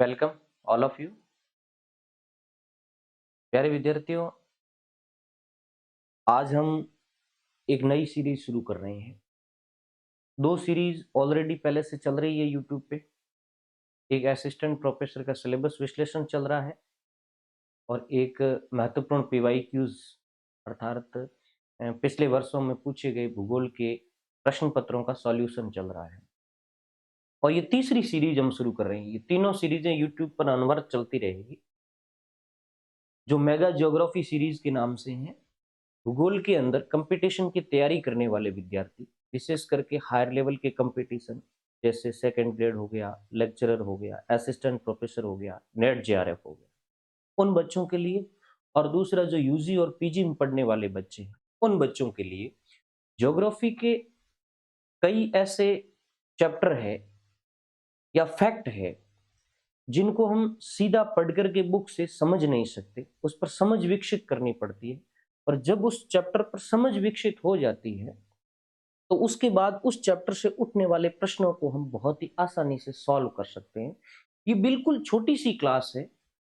Welcome all of you. प्यारे विद्यार्थियों, आज हम एक नई सीरीज शुरू कर रहे हैं। दो सीरीज ऑलरेडी पहले से चल रही है यूट्यूब पे। एक असिस्टेंट प्रोफेसर का सिलेबस विश्लेषण चल रहा है और एक महत्वपूर्ण पीवाईक्यूज अर्थात पिछले वर्षों में पूछे गए भूगोल के प्रश्न पत्रों का सॉल्यूशन चल रहा है। और ये तीसरी सीरीज हम शुरू कर रहे हैं। ये तीनों सीरीजें यूट्यूब पर अनवरत चलती रहेगी, जो मेगा ज्योग्राफी सीरीज के नाम से हैं। भूगोल के अंदर कंपटीशन की तैयारी करने वाले विद्यार्थी, विशेष करके हायर लेवल के कंपटीशन जैसे सेकंड ग्रेड हो गया, लेक्चरर हो गया, असिस्टेंट प्रोफेसर हो गया, नेट जेआरएफ हो गया, उन बच्चों के लिए। और दूसरा जो यूजी और पीजी में पढ़ने वाले बच्चे हैं, उन बच्चों के लिए ज्योग्राफी के कई ऐसे चैप्टर है या फैक्ट है जिनको हम सीधा पढ़ करके बुक से समझ नहीं सकते, उस पर समझ विकसित करनी पड़ती है। और जब उस चैप्टर पर समझ विकसित हो जाती है तो उसके बाद उस चैप्टर से उठने वाले प्रश्नों को हम बहुत ही आसानी से सॉल्व कर सकते हैं। ये बिल्कुल छोटी सी क्लास है,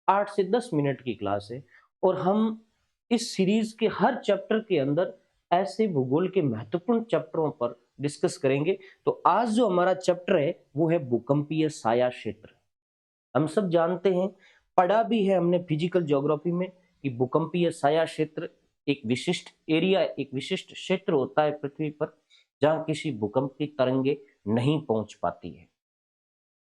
8 से 10 मिनट की क्लास है, और हम इस सीरीज के हर चैप्टर के अंदर ऐसे भूगोल के महत्वपूर्ण चैप्टरों पर डिस्कस करेंगे। तो आज जो हमारा चैप्टर है वो है भूकंपीय छाया क्षेत्र। हम सब जानते हैं, पढ़ा भी है हमने फिजिकल ज्योग्राफी में, कि भूकंपीय छाया क्षेत्र एक विशिष्ट एरिया, एक विशिष्ट क्षेत्र होता है पृथ्वी पर जहां किसी भूकंप की तरंगे नहीं पहुंच पाती है।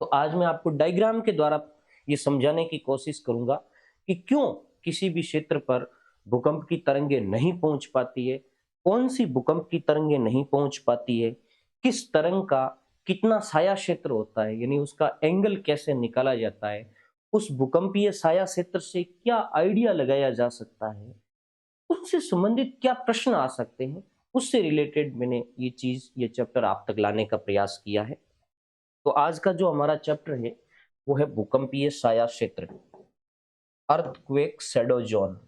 तो आज मैं आपको डायग्राम के द्वारा ये समझाने की कोशिश करूंगा कि क्यों किसी भी क्षेत्र पर भूकंप की तरंगे नहीं पहुंच पाती है, कौन सी भूकंप की तरंगे नहीं पहुंच पाती है, किस तरंग का कितना छाया क्षेत्र होता है, यानी उसका एंगल कैसे निकाला जाता है, उस भूकंपीय छाया क्षेत्र से क्या आइडिया लगाया जा सकता है, उससे संबंधित क्या प्रश्न आ सकते हैं, उससे रिलेटेड मैंने ये चैप्टर आप तक लाने का प्रयास किया है। तो आज का जो हमारा चैप्टर है वो है भूकंपीय छाया क्षेत्र, अर्थक्वेक शैडो जोन।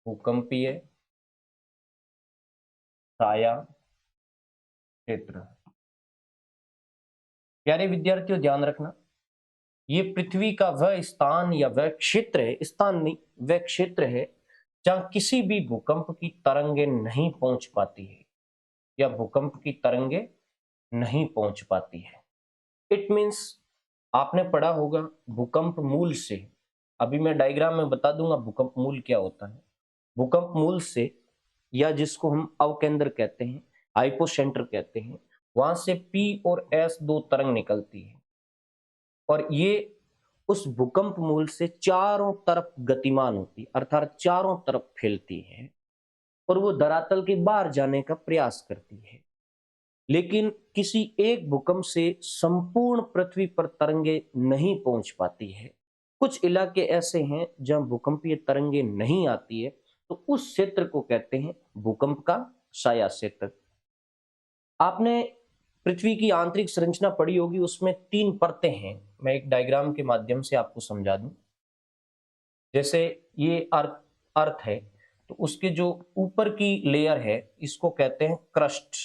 भूकंपीय छाया क्षेत्र। प्यारे विद्यार्थियों, ध्यान रखना, ये पृथ्वी का वह स्थान या वह क्षेत्र है, स्थान नहीं, वह क्षेत्र है जहां किसी भी भूकंप की तरंगे नहीं पहुंच पाती है या भूकंप की तरंगे नहीं पहुंच पाती है। इट मीन्स, आपने पढ़ा होगा भूकंप मूल से। अभी मैं डायग्राम में बता दूंगा भूकंप मूल क्या होता है। भूकंप मूल से, या जिसको हम अवकेंद्र कहते हैं, हाइपोसेंटर कहते हैं, वहां से पी और एस दो तरंग निकलती है और ये उस भूकंप मूल से चारों तरफ गतिमान होती है, अर्थात चारों तरफ फैलती है और वो धरातल के बाहर जाने का प्रयास करती है। लेकिन किसी एक भूकंप से संपूर्ण पृथ्वी पर तरंगे नहीं पहुंच पाती है। कुछ इलाके ऐसे हैं जहां भूकंपीय तरंगे नहीं आती है, तो उस क्षेत्र को कहते हैं भूकंप का छाया क्षेत्र। आपने पृथ्वी की आंतरिक संरचना पढ़ी होगी, उसमें 3 परतें हैं। मैं एक डायग्राम के माध्यम से आपको समझा दूं। जैसे ये अर्थ है, तो उसके जो ऊपर की लेयर है इसको कहते हैं क्रस्ट।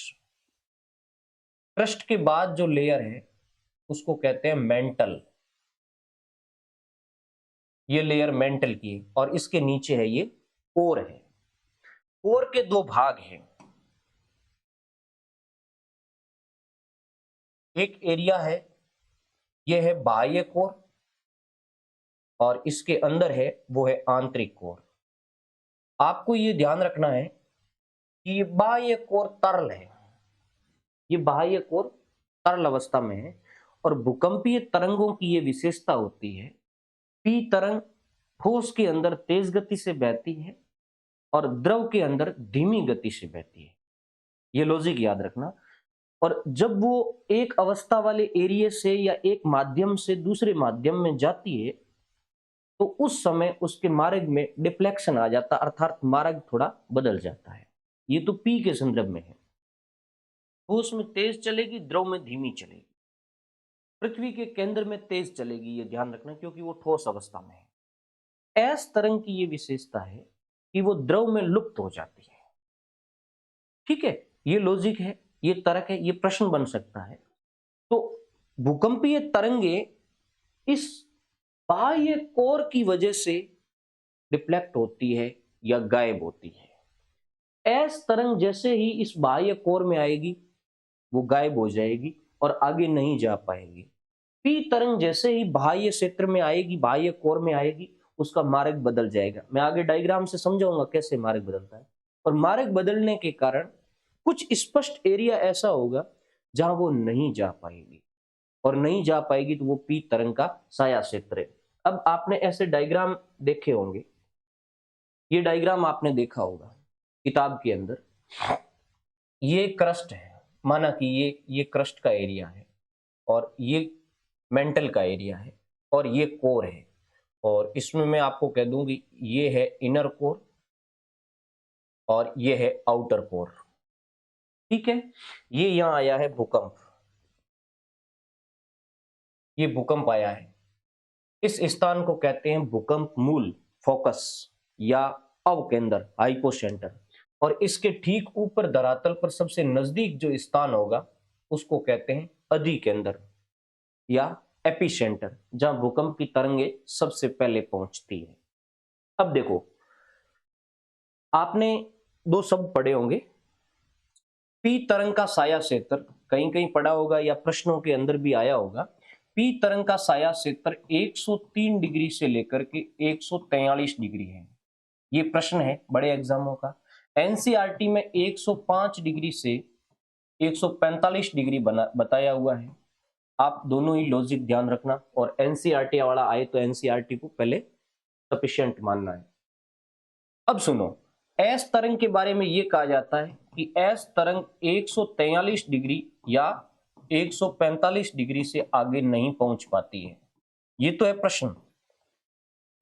क्रस्ट के बाद जो लेयर है उसको कहते हैं मेंटल। ये लेयर मेंटल की है और इसके नीचे है ये कोर है। कोर के 2 भाग हैं। एक एरिया है, ये है बाह्य कोर, और इसके अंदर है वो है आंतरिक कोर। आपको ये ध्यान रखना है कि ये बाह्य कोर तरल है, ये बाह्य कोर तरल अवस्था में है। और भूकंपीय तरंगों की ये विशेषता होती है, पी तरंग ठोस के अंदर तेज गति से बहती है और द्रव के अंदर धीमी गति से बहती है। ये लॉजिक याद रखना। और जब वो एक अवस्था वाले एरिया से या एक माध्यम से दूसरे माध्यम में जाती है तो उस समय उसके मार्ग में डिफ्लेक्शन आ जाता, अर्थात मार्ग थोड़ा बदल जाता है। ये तो पी के संदर्भ में है। ठोस में तेज चलेगी, द्रव में धीमी चलेगी। पृथ्वी के केंद्र में तेज चलेगी, ये ध्यान रखना, क्योंकि वो ठोस अवस्था में है। एस तरंग की ये विशेषता है कि वो द्रव में लुप्त हो जाती है। ठीक है, ये लॉजिक है। ये तरक है, ये प्रश्न बन सकता है। तो भूकंपीय तरंगे इस बाह्य कोर की वजह से रिफ्लेक्ट होती है या गायब होती है। एस तरंग जैसे ही इस बाह्य कोर में आएगी वो गायब हो जाएगी और आगे नहीं जा पाएगी। पी तरंग जैसे ही बाह्य क्षेत्र में आएगी, बाह्य कोर में आएगी, उसका मार्ग बदल जाएगा। मैं आगे डायग्राम से समझाऊंगा कैसे मार्ग बदलता है। और मार्ग बदलने के कारण कुछ स्पष्ट एरिया ऐसा होगा जहां वो नहीं जा पाएगी, और नहीं जा पाएगी तो वो पी तरंग का साया क्षेत्र है। अब आपने ऐसे डायग्राम देखे होंगे, ये डायग्राम आपने देखा होगा किताब के अंदर। ये क्रस्ट है, माना कि ये क्रस्ट का एरिया है, और ये मेंटल का एरिया है, और ये कोर है। और इसमें मैं आपको कह दूं कि ये है इनर कोर और ये है आउटर कोर। ठीक है, ये यहां आया है भूकंप, ये भूकंप आया है। इस स्थान को कहते हैं भूकंप मूल, फोकस या अवकेंद्र, हाइपोसेंटर। और इसके ठीक ऊपर धरातल पर सबसे नजदीक जो स्थान होगा उसको कहते हैं अधिकेंद्र या एपिसेंटर, जहां भूकंप की तरंगे सबसे पहले पहुंचती है। अब देखो, आपने दो शब्द पढ़े होंगे, पी तरंग का साया क्षेत्र, कहीं कहीं पढ़ा होगा या प्रश्नों के अंदर भी आया होगा। पी तरंग का साया क्षेत्र 103 डिग्री से लेकर के 143 डिग्री है। ये प्रश्न है बड़े एग्जामों का। एनसीईआरटी में 105 डिग्री से 145 डिग्री बताया हुआ है। आप दोनों ही लॉजिक ध्यान रखना, और एनसीईआरटी वाला आए तो एनसीईआरटी को पहले सफिशिएंट मानना है। अब सुनो, एस तरंग के बारे में यह कहा जाता है कि एस तरंग 143 डिग्री या 145 डिग्री से आगे नहीं पहुंच पाती है। ये तो है प्रश्न,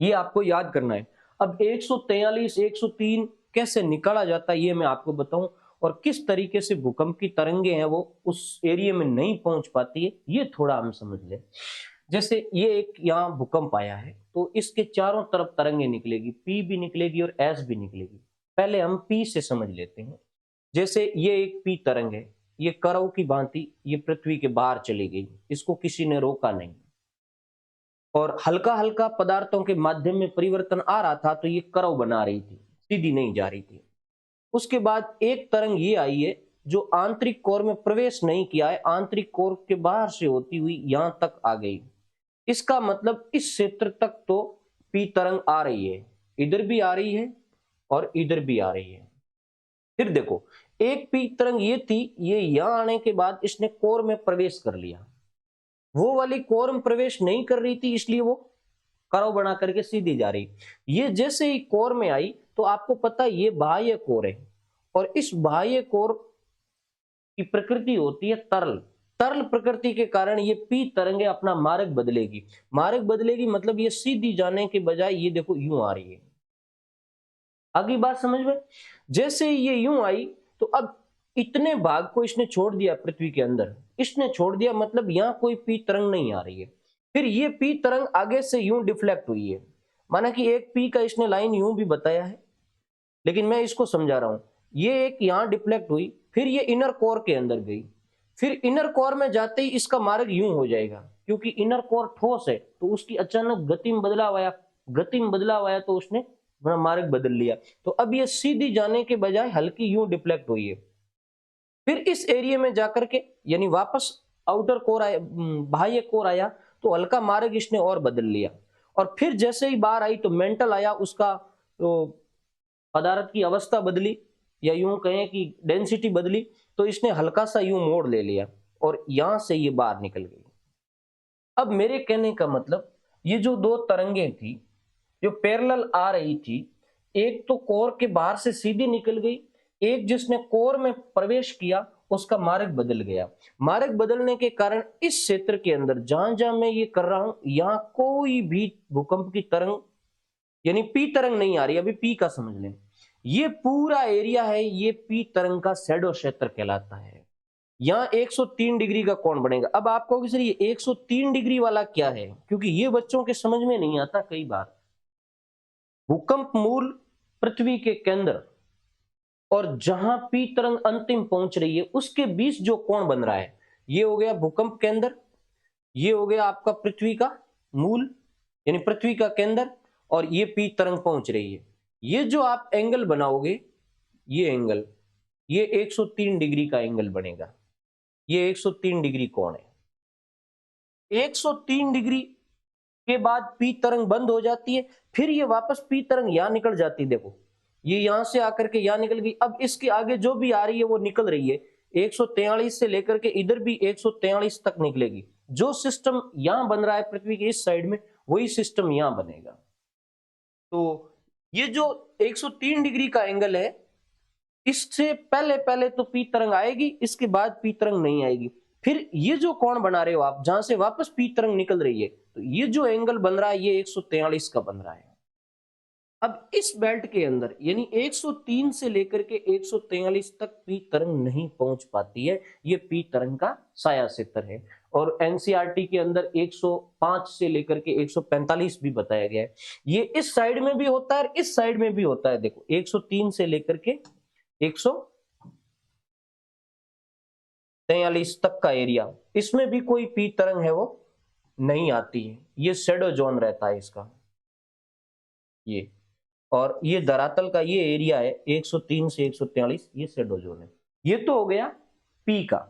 ये आपको याद करना है। अब 143, 103 कैसे निकाला जाता है ये मैं आपको बताऊं, और किस तरीके से भूकंप की तरंगे हैं वो उस एरिया में नहीं पहुंच पाती है, ये थोड़ा हम समझ लें। जैसे ये एक यहाँ भूकंप आया है तो इसके चारों तरफ तरंगे निकलेगी, पी भी निकलेगी और एस भी निकलेगी। पहले हम पी से समझ लेते हैं। जैसे ये एक पी तरंग है, ये करव की भांति ये पृथ्वी के बाहर चली गई, इसको किसी ने रोका नहीं, और हल्का हल्का पदार्थों के माध्यम में परिवर्तन आ रहा था तो ये करव बना रही थी, सीधी नहीं जा रही थी। उसके बाद एक तरंग ये आई है जो आंतरिक कोर में प्रवेश नहीं किया है, आंतरिक कोर के बाहर से होती हुई यहां तक आ गई। इसका मतलब इस क्षेत्र तक तो पी तरंग आ रही है, इधर भी आ रही है और इधर भी आ रही है। फिर देखो, एक पी तरंग ये थी, ये यहां आने के बाद इसने कोर में प्रवेश कर लिया, वो वाली कोर में प्रवेश नहीं कर रही थी इसलिए वो करव बना करके सीधी जा रही। ये जैसे ही कोर में आई तो आपको पता ये बाह्य कोर है, और इस बाह्य कोर की प्रकृति होती है तरल। तरल प्रकृति के कारण ये पी तरंगे अपना मार्ग बदलेगी। मार्ग बदलेगी मतलब ये सीधी जाने के बजाय ये देखो यूं आ रही है। आगे बात समझ में, जैसे ये यूं आई तो अब इतने भाग को इसने छोड़ दिया पृथ्वी के अंदर, इसने छोड़ दिया मतलब यहां कोई पी तरंग नहीं आ रही है। फिर ये पी तरंग आगे से यूं डिफ्लेक्ट हुई है, माना कि एक पी का इसने लाइन यूं भी बताया है, लेकिन मैं इसको समझा रहा हूं। ये एक यहां डिफ्लेक्ट हुई, फिर ये इनर कोर के अंदर गई, फिर इनर कोर में जाते ही इसका मार्ग यूं हो जाएगा, क्योंकि इनर कोर ठोस है तो उसकी अचानक गति में बदलाव आया, गति में बदलाव आया तो उसने अपना मार्ग बदल लिया। तो अब ये सीधी जाने के बजाय हल्की यूं डिफ्लेक्ट हुई है। फिर इस एरिया में जाकर के यानी वापस आउटर कोर आया, बाह्य कोर आया, तो हल्का मार्ग इसने और बदल लिया। और फिर जैसे ही बाहर आई तो मेंटल आया, उसका तो पदार्थ की अवस्था बदली, या यूं कहें कि डेंसिटी बदली, तो इसने हल्का सा यूं मोड़ ले लिया और यहां से ये बाहर निकल गई। अब मेरे कहने का मतलब, ये जो दो तरंगे थी जो पैरेलल आ रही थी, एक तो कोर के बाहर से सीधी निकल गई, एक जिसने कोर में प्रवेश किया उसका मार्ग बदल गया। मार्ग बदलने के कारण इस क्षेत्र के अंदर जहां जहां मैं ये कर रहा हूं यहां कोई भी भूकंप की तरंग यानी पी तरंग नहीं आ रही। अभी पी का समझ लें, ये पूरा एरिया है, ये पी तरंग का शैडो क्षेत्र कहलाता है। यहाँ 103 डिग्री का कोण बनेगा। अब आप कहोगे सर ये 103 डिग्री वाला क्या है, क्योंकि ये बच्चों के समझ में नहीं आता कई बार। भूकंप मूल पृथ्वी के केंद्र और जहां पी तरंग अंतिम पहुंच रही है उसके बीच जो कोण बन रहा है, ये हो गया भूकंप केंद्र, ये हो गया आपका पृथ्वी का मूल यानी पृथ्वी का केंद्र, और ये पी तरंग पहुंच रही है। ये जो आप एंगल बनाओगे, ये एंगल, ये 103 डिग्री का एंगल बनेगा। ये 103 डिग्री कोण है। 103 डिग्री के बाद पी तरंग बंद हो जाती है, फिर ये वापस पी तरंग यहां निकल जाती है। देखो ये यहां से आकर के यहां निकल गई। अब इसके आगे जो भी आ रही है वो निकल रही है 143 से लेकर के इधर भी 143 तक निकलेगी। जो सिस्टम यहां बन रहा है पृथ्वी के इस साइड में, वही सिस्टम यहां बनेगा। तो ये जो 103 डिग्री का एंगल है, इससे पहले पहले तो पी तरंग आएगी, इसके बाद पी तरंग नहीं आएगी। फिर ये जो कोण बना रहे हो आप, जहां से वापस पी तरंग निकल रही है, तो ये जो एंगल बन रहा है ये 143 का बन रहा है। अब इस बेल्ट के अंदर यानी 103 से लेकर के 143 तक पी तरंग नहीं पहुंच पाती है। ये पी तरंग का साया क्षेत्र है। और एनसीईआरटी के अंदर 105 से लेकर के 145 भी बताया गया है। ये इस साइड में भी होता है और इस साइड में भी होता है। देखो 103 से लेकर के 143 तक का एरिया, इसमें भी कोई पी तरंग है वो नहीं आती है। ये शैडो जोन रहता है इसका। ये और ये धरातल का ये एरिया है 103 से 143, ये शैडो जोन है। ये तो हो गया पी का।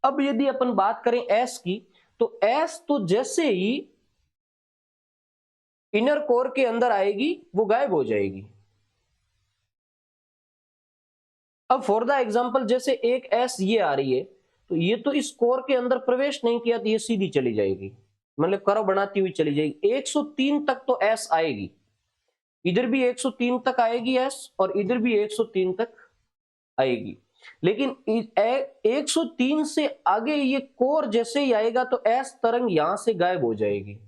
अब यदि अपन बात करें एस की, तो एस तो जैसे ही इनर कोर के अंदर आएगी वो गायब हो जाएगी। अब फॉर द एग्जांपल जैसे एक एस ये आ रही है, तो ये तो इस कोर के अंदर प्रवेश नहीं किया, तो ये सीधी चली जाएगी, मतलब कर्व बनाती हुई चली जाएगी। 103 तक तो एस आएगी, इधर भी 103 तक आएगी एस और इधर भी 103 तक आएगी। लेकिन 103 से आगे ये कोर जैसे ही आएगा तो एस तरंग यहां से गायब हो जाएगी।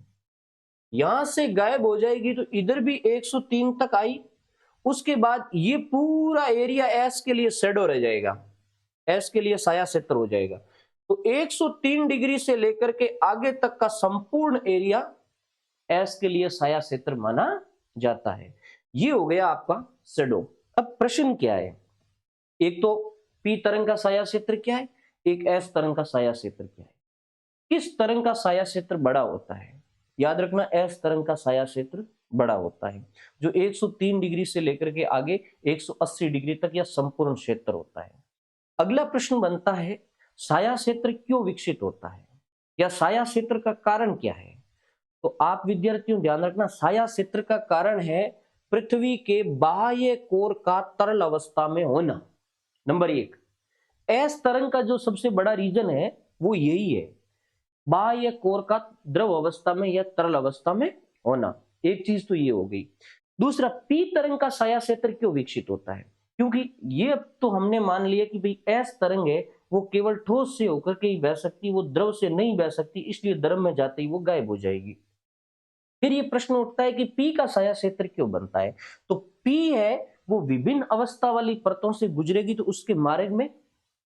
यहां से गायब हो जाएगी तो इधर भी 103 तक आई। उसके बाद ये पूरा एरिया एस के लिए शैडो रह जाएगा, एस के लिए साया क्षेत्र हो जाएगा। तो 103 डिग्री से लेकर के आगे तक का संपूर्ण एरिया एस के लिए साया क्षेत्र माना जाता है। ये हो गया आपका शैडो। अब प्रश्न क्या है, एक तो पी तरंग का साया क्षेत्र क्या है, एक एस तरंग का साया क्षेत्र क्या है। किस तरंग का साया क्षेत्र बड़ा होता है? याद रखना एस तरंग का साया क्षेत्र बड़ा होता है, जो 103 डिग्री से लेकर के आगे 180 डिग्री तक यह संपूर्ण क्षेत्र होता है। अगला प्रश्न बनता है, साया क्षेत्र क्यों विकसित होता है या साया क्षेत्र का कारण क्या है? तो आप विद्यार्थियों ध्यान रखना, साया क्षेत्र का कारण है पृथ्वी के बाह्य कोर का तरल अवस्था में होना। नंबर एक, एस तरंग का जो सबसे बड़ा रीजन है वो यही है, बाह्य कोर का द्रव अवस्था में या तरल अवस्था में होना। एक चीज तो ये हो गई। दूसरा, पी तरंग का साया क्षेत्र क्यों विकसित होता है? क्योंकि ये तो हमने मान लिया कि भाई एस तरंग है वो केवल ठोस से होकर के ही बह सकती, वो द्रव से नहीं बह सकती, इसलिए द्रव में जाते ही वो गायब हो जाएगी। फिर ये प्रश्न उठता है कि पी का साया क्षेत्र क्यों बनता है? तो पी है वो विभिन्न अवस्था वाली परतों से गुजरेगी तो उसके मार्ग में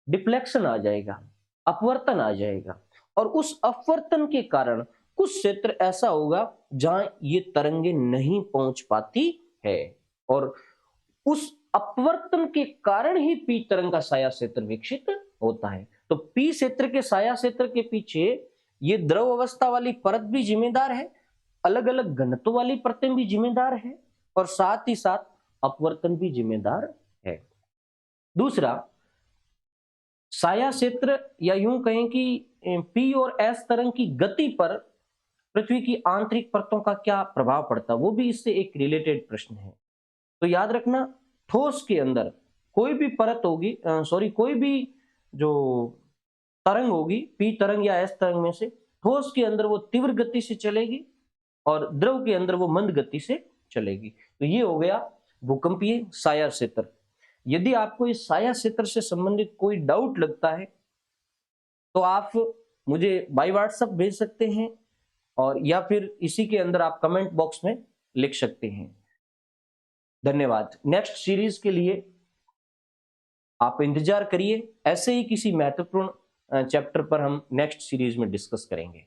डिफ्लेक्शन आ जाएगा, अपवर्तन आ जाएगा, और उस अपवर्तन के कारण कुछ क्षेत्र ऐसा होगा जहां ये तरंगे नहीं पहुंच पाती है, और उस अपवर्तन के कारण ही पी तरंग का साया क्षेत्र विकसित होता है। तो पी क्षेत्र के साया क्षेत्र के पीछे ये द्रव अवस्था वाली परत भी जिम्मेदार है, अलग अलग घनत्व वाली परतें भी जिम्मेदार है, और साथ ही साथ अपवर्तन भी जिम्मेदार है। दूसरा, साया क्षेत्र या यूं कहें कि पी और एस तरंग की गति पर पृथ्वी की आंतरिक परतों का क्या प्रभाव पड़ता है, वो भी इससे एक रिलेटेड प्रश्न है। तो याद रखना, ठोस के अंदर कोई भी परत होगी, कोई भी जो तरंग होगी, पी तरंग या एस तरंग में से, ठोस के अंदर वो तीव्र गति से चलेगी और द्रव के अंदर वो मंद गति से चलेगी। तो ये हो गया भूकंपीय साया क्षेत्र। यदि आपको इस साया क्षेत्र से संबंधित कोई डाउट लगता है तो आप मुझे बाय व्हाट्सएप भेज सकते हैं, और या फिर इसी के अंदर आप कमेंट बॉक्स में लिख सकते हैं। धन्यवाद। नेक्स्ट सीरीज के लिए आप इंतजार करिए, ऐसे ही किसी महत्वपूर्ण चैप्टर पर हम नेक्स्ट सीरीज में डिस्कस करेंगे।